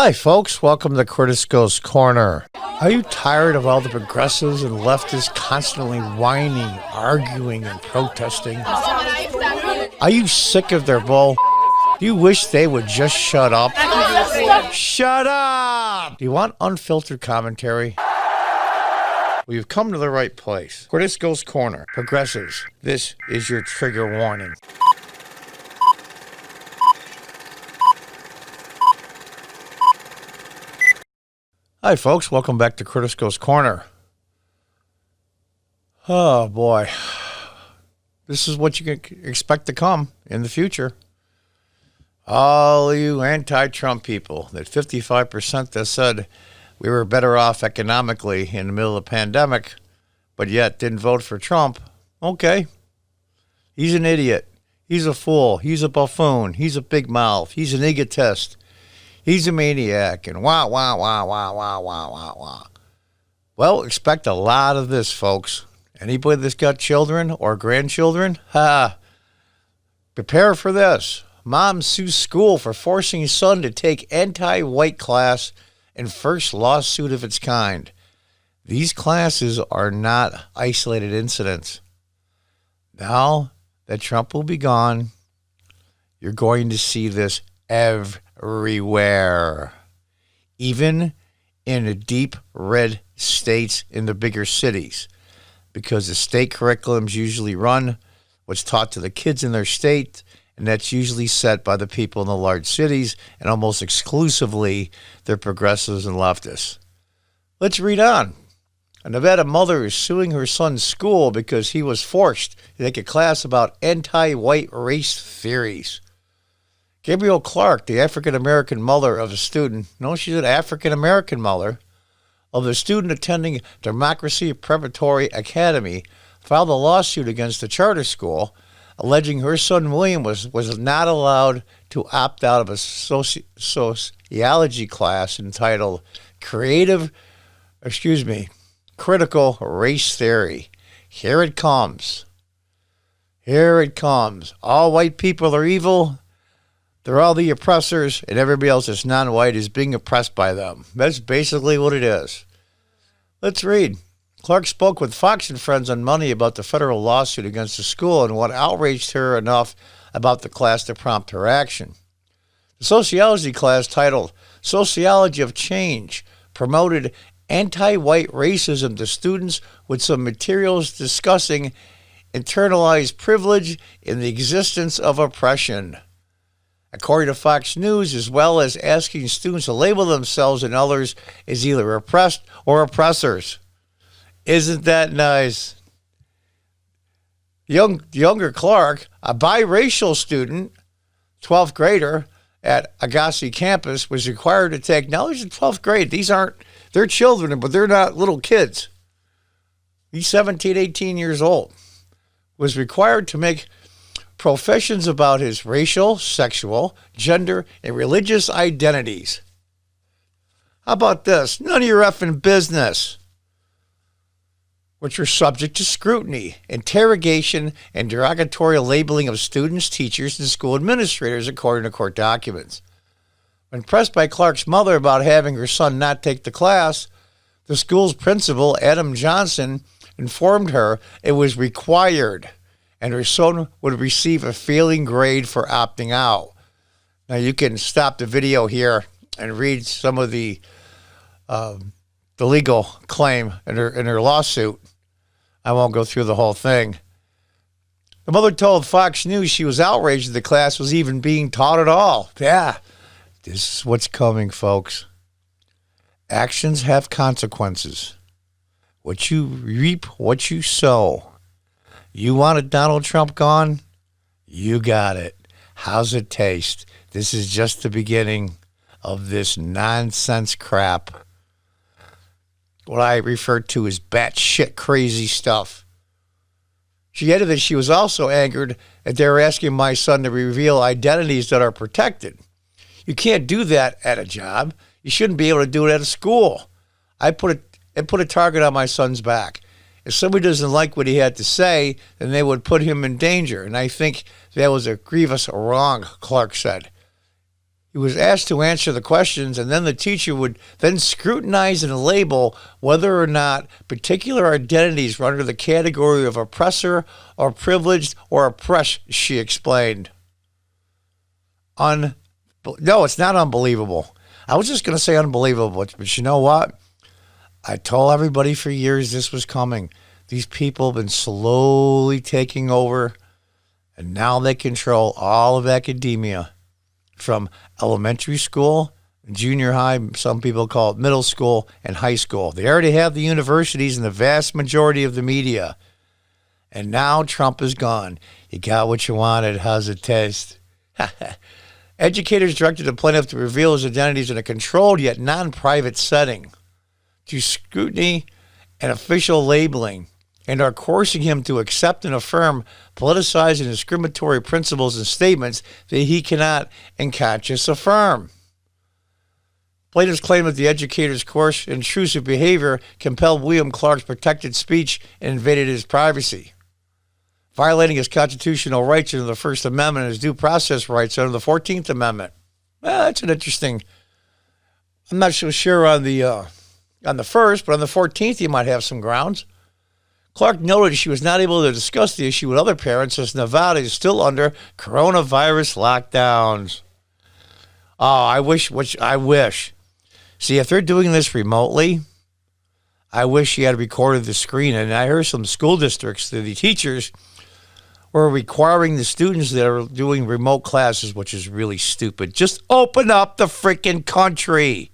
Hi, folks. Welcome to Curtis Goes Corner. Are you tired of all the progressives and leftists constantly whining, arguing, and protesting? Are you sick of their bull? Do you wish they would just shut up? Shut up! Do you want unfiltered commentary? Well, you've come to the right place. Curtis Goes Corner. Progressives, this is your trigger warning. Hi, folks. Welcome back to Curtis Goes Corner. Oh, boy. This is what you can expect to come in the future. All you anti-Trump people, that 55% that said we were better off economically in the middle of the pandemic, but yet didn't vote for Trump. Okay. He's an idiot. He's a fool. He's a buffoon. He's a big mouth. He's an egotist. He's a maniac, and wah. Well, expect a lot of this, folks. Anybody that's got children or grandchildren, prepare for this. Mom sues school for forcing son to take anti-white class in first lawsuit of its kind. These classes are not isolated incidents. Now that Trump will be gone, you're going to see this everywhere, even in the deep red states in the bigger cities, because the state curriculums usually run what's taught to the kids in their state, and that's usually set by the people in the large cities, and almost exclusively they're progressives and leftists. Let's read on. A Nevada mother is suing her son's school because he was forced to take a class about anti-white race theories. Gabrielle Clark, the African-American mother of a student, no, she's an African-American mother, of the student attending Democracy Preparatory Academy, filed a lawsuit against the charter school, alleging her son William was not allowed to opt out of a sociology class entitled Critical Race Theory. Here it comes. Here it comes. All white people are evil. They're all the oppressors, and everybody else that's non-white is being oppressed by them. That's basically what it is. Let's read. Clark spoke with Fox and Friends on Monday about the federal lawsuit against the school and what outraged her enough about the class to prompt her action. The sociology class, titled Sociology of Change, promoted anti-white racism to students with some materials discussing internalized privilege and the existence of oppression. According to Fox News, as well as asking students to label themselves and others as either oppressed or oppressors. Isn't that nice? Younger Clark, a biracial student, 12th grader at Agassi campus, was required to take, now there's in 12th grade, they're children, but they're not little kids. He's 17, 18 years old. Was required to make professions about his racial, sexual, gender, and religious identities. How about this? None of your effing business. Which are subject to scrutiny, interrogation, and derogatory labeling of students, teachers, and school administrators, according to court documents. When pressed by Clark's mother about having her son not take the class, the school's principal, Adam Johnson, informed her it was required, and her son would receive a failing grade for opting out. Now, you can stop the video here and read some of the legal claim in her lawsuit. I won't go through the whole thing. The mother told Fox News she was outraged that the class was even being taught at all. Yeah, this is what's coming, folks. Actions have consequences. What you reap, what you sow. You wanted Donald Trump gone? You got it. How's it taste? This is just the beginning of this nonsense crap. What I refer to as batshit crazy stuff. She added that she was also angered that they were asking my son to reveal identities that are protected. You can't do that at a job. You shouldn't be able to do it at a school. I put a target on my son's back. If somebody doesn't like what he had to say, then they would put him in danger. And I think that was a grievous wrong, Clark said. He was asked to answer the questions, and then the teacher would then scrutinize and label whether or not particular identities were under the category of oppressor or privileged or oppressed, she explained. No, it's not unbelievable. I was just going to say unbelievable, but you know what? I told everybody for years this was coming. These people have been slowly taking over, and now they control all of academia, from elementary school, junior high, some people call it middle school, and high school. They already have the universities and the vast majority of the media. And now Trump is gone. You got what you wanted. How's it taste? Educators directed the plaintiff to reveal his identities in a controlled yet non-private setting to scrutiny and official labeling, and are coercing him to accept and affirm politicized and discriminatory principles and statements that he cannot in conscience affirm. Plaintiffs claim that the educator's coarse, intrusive behavior compelled William Clark's protected speech and invaded his privacy, violating his constitutional rights under the First Amendment and his due process rights under the 14th Amendment. Well, that's an interesting. I'm not so sure on the first, but on the 14th, you might have some grounds. Clark noted she was not able to discuss the issue with other parents as Nevada is still under coronavirus lockdowns. Oh, I wish. See, if they're doing this remotely, I wish she had recorded the screen. And I heard some school districts, the teachers were requiring the students that are doing remote classes, which is really stupid. Just open up the freaking country.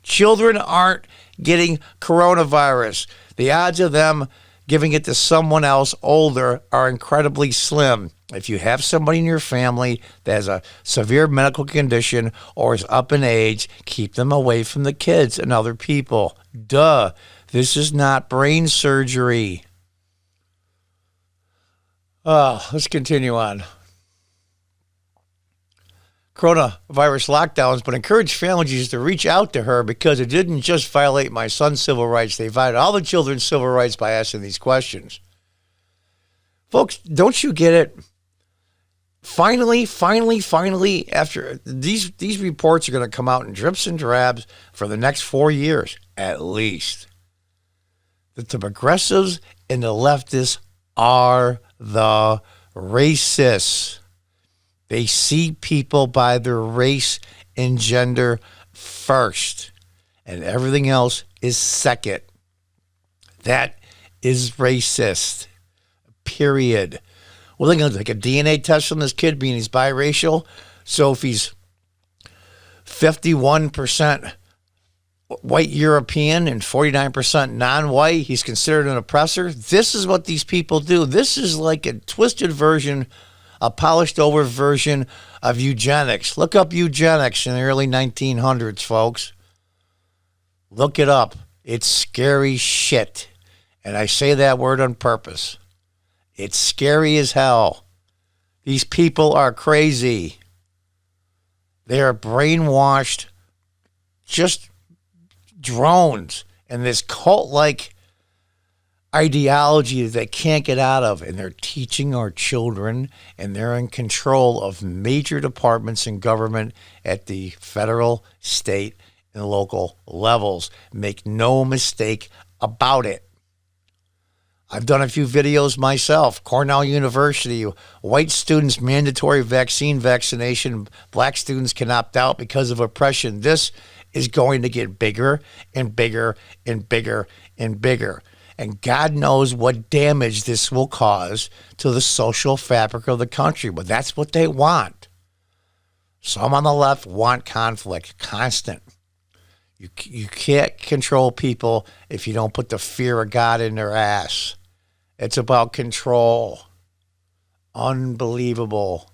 Children aren't getting coronavirus. The odds of them giving it to someone else older are incredibly slim. If you have somebody in your family that has a severe medical condition or is up in age, keep them away from the kids and other people. Duh. This is not brain surgery. Let's continue on. Coronavirus lockdowns, but encouraged families to reach out to her because it didn't just violate my son's civil rights. They violated all the children's civil rights by asking these questions. Folks, don't you get it? Finally, after these reports are going to come out in drips and drabs for the next 4 years, at least. That the progressives and the leftists are the racists. They see people by their race and gender first, and everything else is second. That is racist, period. Well, they're going to take a DNA test on this kid being he's biracial. So if he's 51% white European and 49% non-white, he's considered an oppressor. This is what these people do. This is like a twisted version, a polished over version of eugenics. Look up eugenics in the early 1900s, folks. Look it up. It's scary shit. And I say that word on purpose. It's scary as hell. These people are crazy. They are brainwashed, just drones, and this cult-like ideology that they can't get out of, and they're teaching our children, and they're in control of major departments in government at the federal, state, and local levels. Make no mistake about it. I've done a few videos myself. Cornell University, white students mandatory vaccination. Black students can opt out because of oppression. This is going to get bigger and bigger and bigger and bigger. And God knows what damage this will cause to the social fabric of the country. But that's what they want. Some on the left want conflict, constant. You can't control people if you don't put the fear of God in their ass. It's about control. Unbelievable.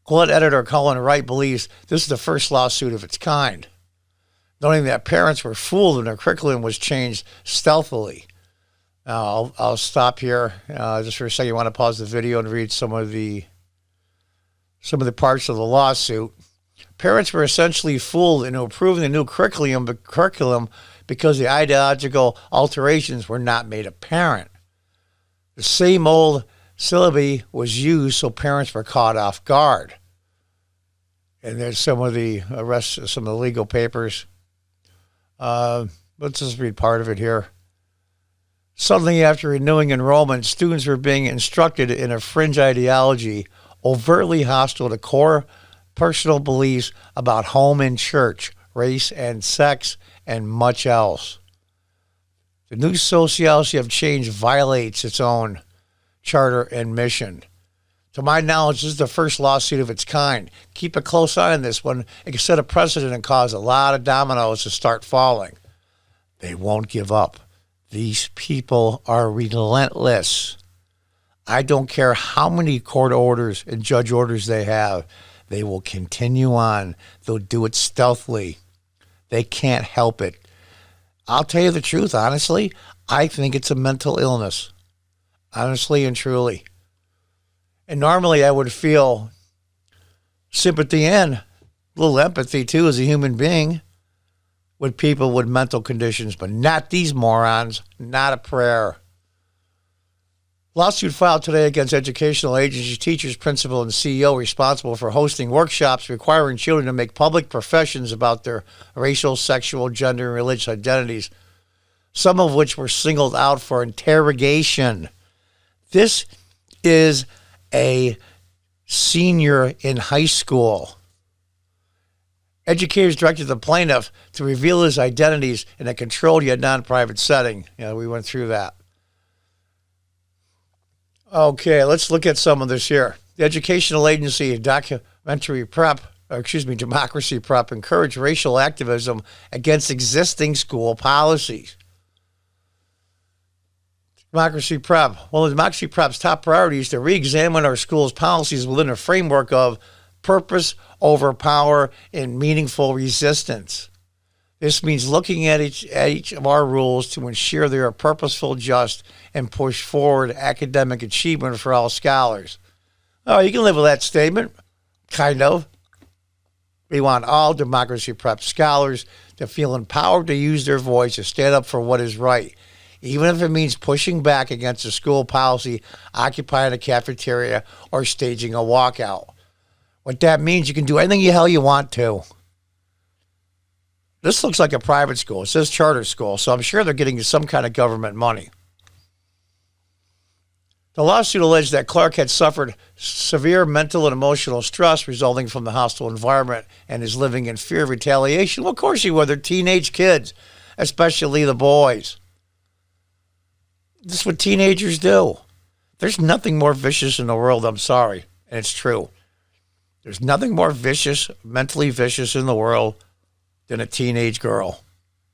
Gillette editor Colin Wright believes this is the first lawsuit of its kind, noting that parents were fooled when their curriculum was changed stealthily. Now, I'll stop here just for a second. I want to pause the video and read some of the parts of the lawsuit. Parents were essentially fooled into approving the new curriculum because the ideological alterations were not made apparent. The same old syllabi was used, so parents were caught off guard. And there's some of the arrests, some of the legal papers. Let's just read part of it here. Suddenly, after renewing enrollment, students were being instructed in a fringe ideology overtly hostile to core personal beliefs about home and church, race and sex, and much else. The new sociology of change violates its own charter and mission. To my knowledge, this is the first lawsuit of its kind. Keep a close eye on this one. It can set a precedent and cause a lot of dominoes to start falling. They won't give up. These people are relentless. I don't care how many court orders and judge orders they have. They will continue on. They'll do it stealthily. They can't help it. I'll tell you the truth, honestly. I think it's a mental illness. Honestly and truly. And normally I would feel sympathy and a little empathy too as a human being with people with mental conditions, but not these morons, not a prayer. Lawsuit filed today against educational agencies, teachers, principal, and CEO responsible for hosting workshops requiring children to make public professions about their racial, sexual, gender, and religious identities, some of which were singled out for interrogation. This is a senior in high school. Educators directed the plaintiff to reveal his identities in a controlled yet non-private setting. We went through that. Okay, let's look at some of this here. The educational agency Democracy Prep encouraged racial activism against existing school policies. Democracy Prep. One of Democracy Prep's top priorities is to re-examine our schools' policies within a framework of purpose over power and meaningful resistance. This means looking at each of our rules to ensure they are purposeful, just, and push forward academic achievement for all scholars. Oh, you can live with that statement, kind of. We want all Democracy Prep scholars to feel empowered to use their voice to stand up for what is right, even if it means pushing back against a school policy, occupying a cafeteria, or staging a walkout. What that means, you can do anything the hell you want to. This looks like a private school. It says charter school, so I'm sure they're getting some kind of government money. The lawsuit alleged that Clark had suffered severe mental and emotional stress resulting from the hostile environment and is living in fear of retaliation. Well, of course he would. They're teenage kids, especially the boys. This is what teenagers do. There's nothing more vicious in the world, I'm sorry, and it's true. There's nothing more vicious, mentally vicious in the world than a teenage girl.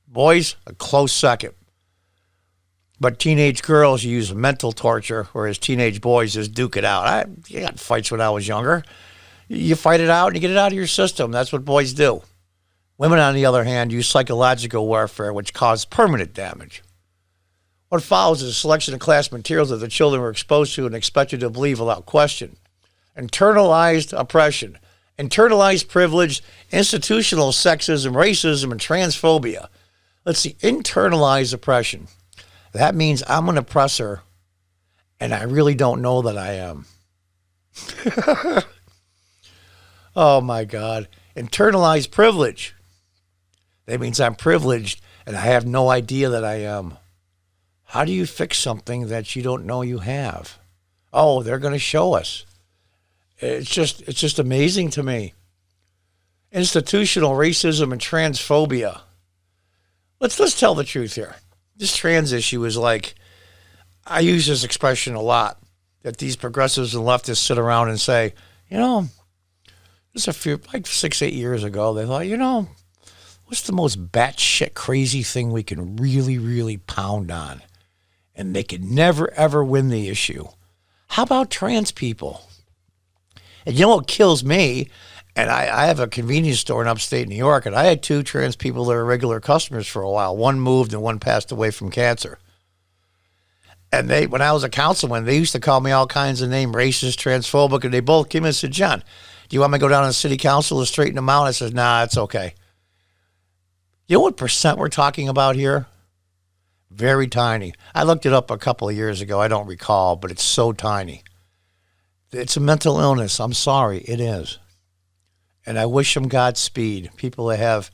Boys, a close second. But teenage girls use mental torture, whereas teenage boys just duke it out. I got fights when I was younger. You fight it out and you get it out of your system. That's what boys do. Women, on the other hand, use psychological warfare, which causes permanent damage. What follows is a selection of class materials that the children were exposed to and expected to believe without question. Internalized oppression, internalized privilege, institutional sexism, racism, and transphobia. Let's see, internalized oppression. That means I'm an oppressor, and I really don't know that I am. Oh, my God. Internalized privilege. That means I'm privileged, and I have no idea that I am. How do you fix something that you don't know you have? Oh, they're going to show us. It's just amazing to me. Institutional racism and transphobia. Let's tell the truth here. This trans issue is like, I use this expression a lot, that these progressives and leftists sit around and say, just a few, like 6-8 years ago, they thought, what's the most batshit crazy thing we can really, really pound on? And they could never, ever win the issue. How about trans people? And you know what kills me? And I have a convenience store in upstate New York, and I had 2 trans people that were regular customers for a while. One moved and one passed away from cancer. And when I was a councilman, they used to call me all kinds of names, racist, transphobic, and they both came in and said, John, do you want me to go down to the city council to straighten them out? I said, nah, it's okay. You know what percent we're talking about here? Very tiny. I looked it up a couple of years ago. I don't recall, but it's so tiny. It's a mental illness. I'm sorry. It is. And I wish them Godspeed. People that have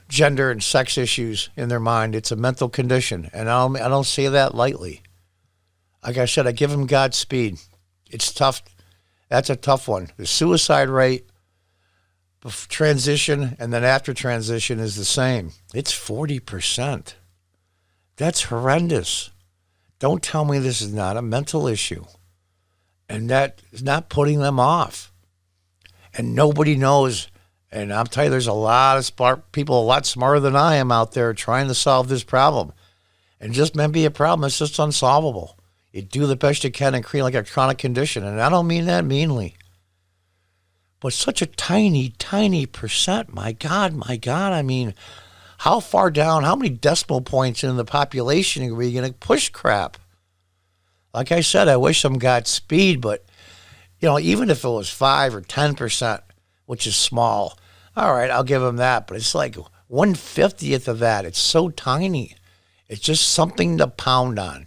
gender and sex issues in their mind. It's a mental condition, and I don't say that lightly. Like I said, I give them Godspeed. It's tough. That's a tough one. The suicide rate, transition, and then after transition is the same. It's 40%. That's horrendous. Don't tell me this is not a mental issue. And that is not putting them off. And nobody knows. And I'm telling you, there's a lot of smart people, a lot smarter than I am out there trying to solve this problem. And just may be a problem. It's just unsolvable. You do the best you can and create like a chronic condition. And I don't mean that meanly. But such a tiny, tiny percent. My God. I mean, how far down, how many decimal points in the population are we going to push crap? Like I said, I wish them Godspeed, but, even if it was 5 or 10%, which is small, all right, I'll give them that. But it's like 1/50th of that. It's so tiny. It's just something to pound on.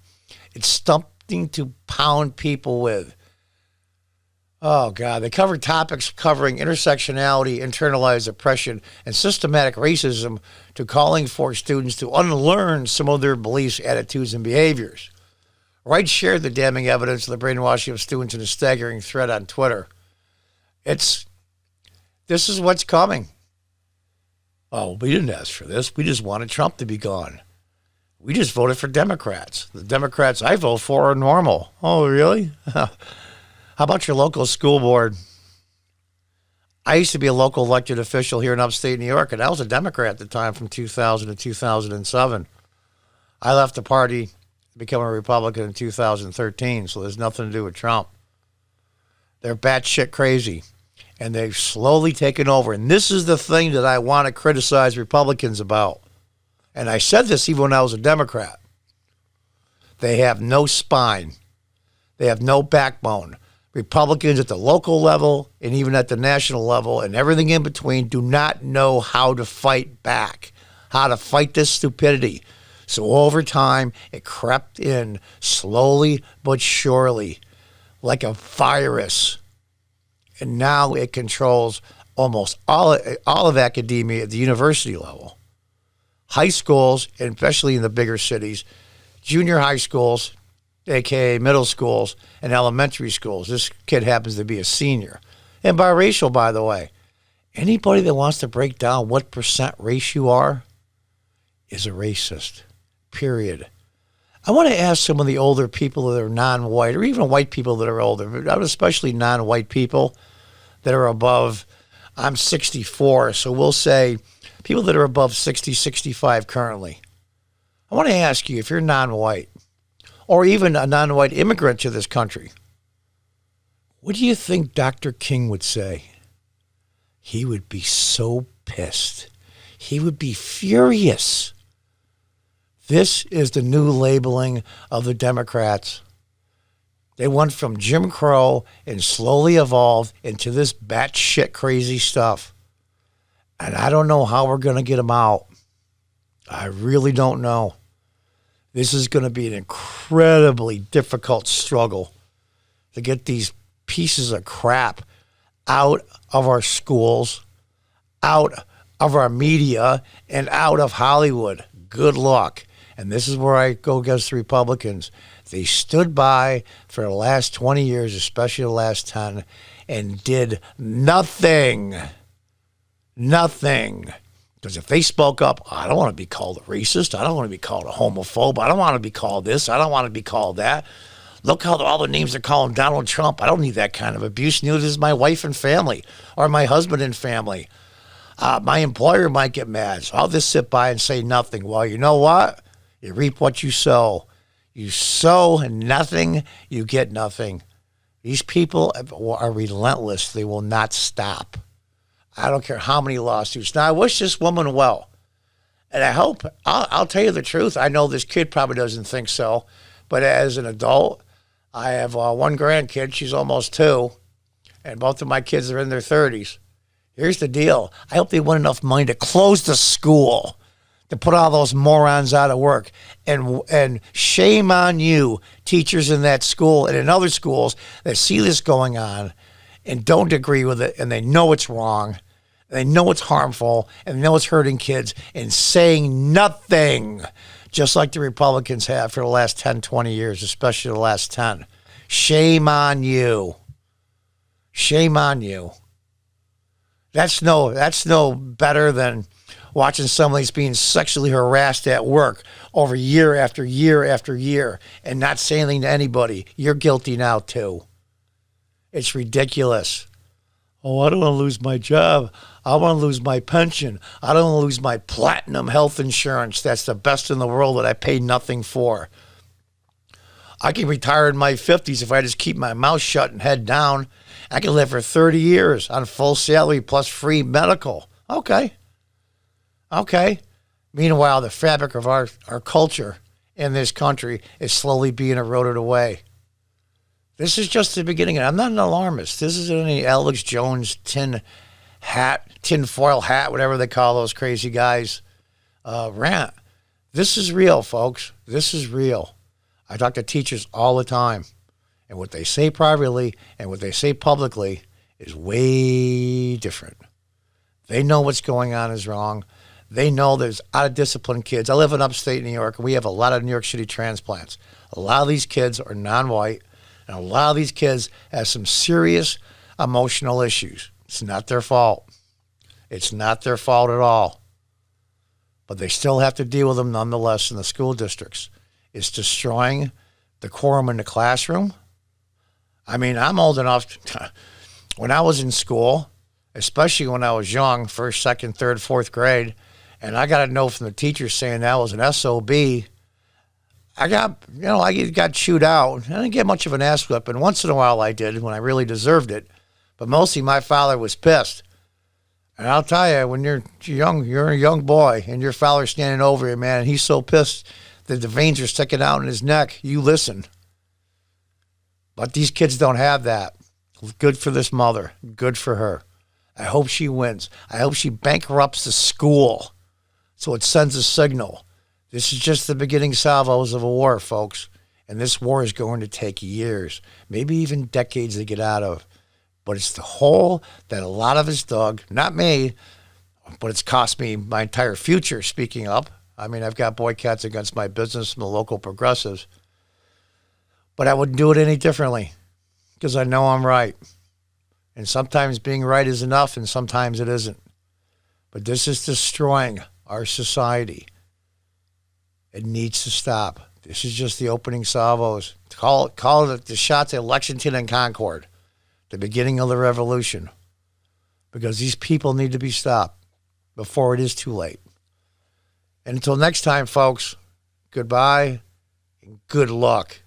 It's something to pound people with. Oh, God. They cover topics covering intersectionality, internalized oppression, and systematic racism to calling for students to unlearn some of their beliefs, attitudes, and behaviors. Wright shared the damning evidence of the brainwashing of students in a staggering thread on Twitter. This is what's coming. Oh, we didn't ask for this. We just wanted Trump to be gone. We just voted for Democrats. The Democrats I vote for are normal. Oh, really? How about your local school board? I used to be a local elected official here in upstate New York, and I was a Democrat at the time from 2000 to 2007. I left the party to become a Republican in 2013, so there's nothing to do with Trump. They're batshit crazy, and they've slowly taken over. And this is the thing that I want to criticize Republicans about. And I said this even when I was a Democrat. They have no spine. They have no backbone. Republicans at the local level and even at the national level and everything in between do not know how to fight back, how to fight this stupidity. So over time, it crept in slowly but surely like a virus. And now it controls almost all of academia at the university level. High schools, and especially in the bigger cities, junior high schools, a.k.a. middle schools, and elementary schools. This kid happens to be a senior. And biracial, by the way. Anybody that wants to break down what percent race you are is a racist, period. I want to ask some of the older people that are non-white, or even white people that are older, but especially non-white people that are above, I'm 64, so we'll say people that are above 60, 65 currently. I want to ask you, if you're non-white, or even a non-white immigrant to this country, what do you think Dr. King would say? He would be so pissed. He would be furious. This is the new labeling of the Democrats. They went from Jim Crow and slowly evolved into this batshit crazy stuff. And I don't know how we're going to get them out. I really don't know. This is going to be an incredibly difficult struggle to get these pieces of crap out of our schools, out of our media, and out of Hollywood. Good luck. And this is where I go against the Republicans. They stood by for the last 20 years, especially the last 10, and did nothing. Nothing. Because if they spoke up, I don't want to be called a racist. I don't want to be called a homophobe. I don't want to be called this. I don't want to be called that. Look how all the names they're calling Donald Trump. I don't need that kind of abuse. Neither does my wife and family or my husband and family. My employer might get mad. So I'll just sit by and say nothing. Well, you know what? You reap what you sow. You sow nothing, you get nothing. These people are relentless. They will not stop. I don't care how many lawsuits. Now, I wish this woman well. And I hope, I'll tell you the truth. I know this kid probably doesn't think so. But as an adult, I have one grandkid. She's almost 2. And both of my kids are in their 30s. Here's the deal. I hope they won enough money to close the school, to put all those morons out of work. And shame on you, teachers in that school and in other schools that see this going on and don't agree with it, and they know it's wrong, and they know it's harmful, and they know it's hurting kids, and saying nothing, just like the Republicans have for the last 10, 20 years, especially the last 10. Shame on you. Shame on you. That's no better than watching somebody's being sexually harassed at work over year after year after year and not saying anything to anybody. You're guilty now, too. It's ridiculous. Oh, I don't want to lose my job. I want to lose my pension. I don't want to lose my platinum health insurance. That's the best in the world that I pay nothing for. I can retire in my 50s if I just keep my mouth shut and head down. I can live for 30 years on full salary plus free medical. Okay. Meanwhile, the fabric of our culture in this country is slowly being eroded away. This is just the beginning. I'm not an alarmist. This isn't any Alex Jones tin foil hat, whatever they call those crazy guys, rant. This is real, folks. This is real. I talk to teachers all the time. And what they say privately and what they say publicly is way different. They know what's going on is wrong. They know there's out-of-discipline kids. I live in upstate New York, and we have a lot of New York City transplants. A lot of these kids are non-white, and a lot of these kids have some serious emotional issues. It's not their fault. It's not their fault at all. But they still have to deal with them nonetheless in the school districts. It's destroying the quorum in the classroom. I mean, I'm old enough. When I was in school, especially when I was young, first, second, third, fourth grade, and I got a note from the teacher saying that was an SOB, I got chewed out. I didn't get much of an ass whipping. Once in a while I did when I really deserved it. But mostly my father was pissed. And I'll tell you, when you're a young boy, and your father's standing over you, man, and he's so pissed that the veins are sticking out in his neck, you listen. But these kids don't have that. Good for this mother. Good for her. I hope she wins. I hope she bankrupts the school so it sends a signal. This is just the beginning salvos of a war, folks. And this war is going to take years, maybe even decades to get out of. But it's the hole that a lot of us dug, not me, but it's cost me my entire future, speaking up. I mean, I've got boycotts against my business from the local progressives. But I wouldn't do it any differently because I know I'm right. And sometimes being right is enough and sometimes it isn't. But this is destroying our society. It needs to stop. This is just the opening salvos. Call it the shots at Lexington and Concord, the beginning of the revolution. Because these people need to be stopped before it is too late. And until next time, folks, goodbye and good luck.